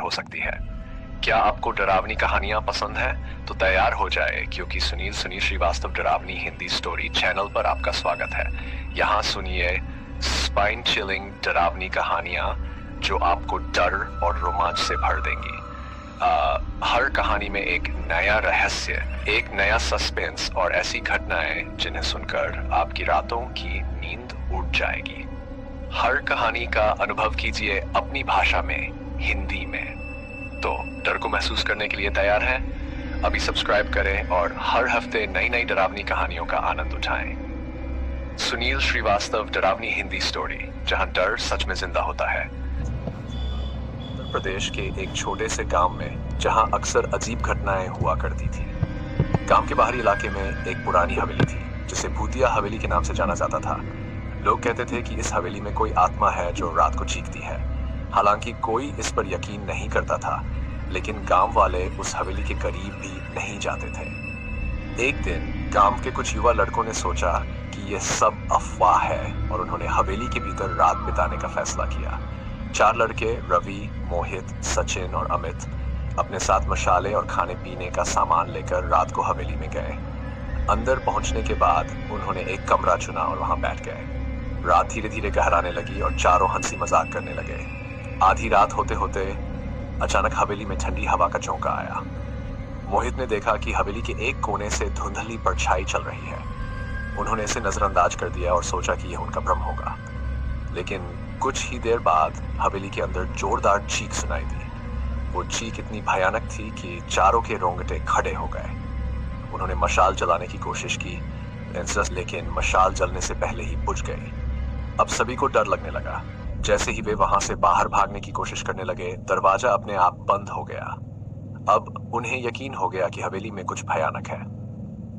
हो सकती है। क्या आपको डरावनी कहानियां पसंद हैं? तो तैयार हो जाए, क्योंकि सुनील श्रीवास्तव डरावनी हिंदी स्टोरी चैनल पर आपका स्वागत है। यहाँ सुनिए स्पाइन चिलिंग डरावनी कहानियां जो आपको डर और रोमांच से भर देंगी। हर कहानी में एक नया रहस्य, एक नया सस्पेंस और ऐसी घटनाएं जिन्हें सुनकर आपकी रातों की नींद उड़ जाएगी। हर कहानी का अनुभव कीजिए अपनी भाषा में, हिंदी में। तो डर को महसूस करने के लिए तैयार हैं? अभी सब्सक्राइब करें और हर हफ्ते नई नई डरावनी कहानियों का आनंद उठाएं। सुनील श्रीवास्तव डरावनी हिंदी स्टोरी, जहां डर सच में जिंदा होता है। उत्तर प्रदेश के एक छोटे से गांव में, जहां अक्सर अजीब घटनाएं हुआ करती थी। गांव के बाहरी इलाके में एक पुरानी हवेली थी, जिसे भूतिया हवेली के नाम से जाना जाता था। लोग कहते थे कि इस हवेली में कोई आत्मा है जो रात को चीखती है। हालांकि कोई इस पर यकीन नहीं करता था, लेकिन गांव वाले उस हवेली के करीब भी नहीं जाते थे। एक दिन गांव के कुछ युवा लड़कों ने सोचा कि यह सब अफवाह है और उन्होंने हवेली के भीतर रात बिताने का फैसला किया। 4 लड़के, रवि, मोहित, सचिन और अमित, अपने साथ मशाले और खाने पीने का सामान लेकर रात को हवेली में गए। अंदर पहुंचने के बाद उन्होंने एक कमरा चुना और वहां बैठ गए। रात धीरे धीरे गहराने लगी और चारों हंसी मजाक करने लगे। आधी रात होते होते अचानक हवेली में ठंडी हवा का झोंका आया। मोहित ने देखा कि हवेली के एक कोने से धुंधली परछाई चल रही है। उन्होंने इसे नजरअंदाज कर दिया और सोचा कि यह उनका भ्रम होगा। लेकिन कुछ ही देर बाद हवेली के अंदर जोरदार चीख सुनाई दी। वो चीख इतनी भयानक थी कि चारों के रोंगटे खड़े हो गए। उन्होंने मशाल जलाने की कोशिश की, लेकिन मशाल जलने से पहले ही बुझ गई। अब सभी को डर लगने लगा। जैसे ही वे वहां से बाहर भागने की कोशिश करने लगे, दरवाजा अपने आप बंद हो गया। अब उन्हें यकीन हो गया कि हवेली में कुछ भयानक है।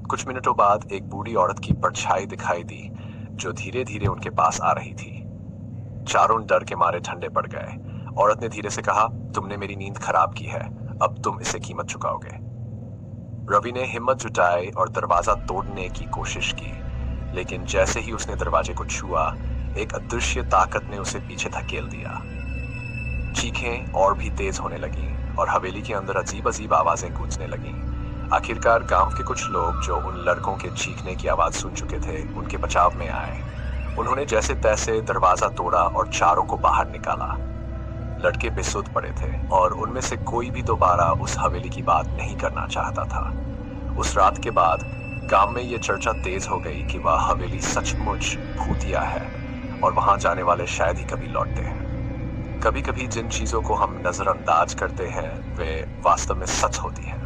कुछ मिनटों बाद एक बूढ़ी औरत की परछाई दिखाई दी, जो धीरे धीरे उनके पास आ रही थी। चारों डर के मारे ठंडे पड़ गए। औरत ने धीरे से कहा, तुमने मेरी नींद खराब की है, अब तुम इसे कीमत चुकाओगे। रवि ने हिम्मत जुटाई और दरवाजा तोड़ने की कोशिश की, लेकिन जैसे ही उसने दरवाजे को छुआ, एक अदृश्य ताकत ने उसे पीछे धकेल दिया। चीखें और भी तेज होने लगी और हवेली के अंदर अजीब अजीब आवाजें गूंजने लगी। आखिरकार गांव के कुछ लोग, जो उन लड़कों के चीखने की आवाज सुन चुके थे, उनके बचाव में आए। उन्होंने जैसे तैसे दरवाजा तोड़ा और चारों को बाहर निकाला। लड़के बेसुध पड़े थे और उनमें से कोई भी दोबारा उस हवेली की बात नहीं करना चाहता था। उस रात के बाद गांव में ये चर्चा तेज हो गई कि वह हवेली सचमुच भूतिया है और वहां जाने वाले शायद ही कभी लौटते हैं। कभी कभी जिन चीजों को हम नजरअंदाज करते हैं, वे वास्तव में सच होती हैं।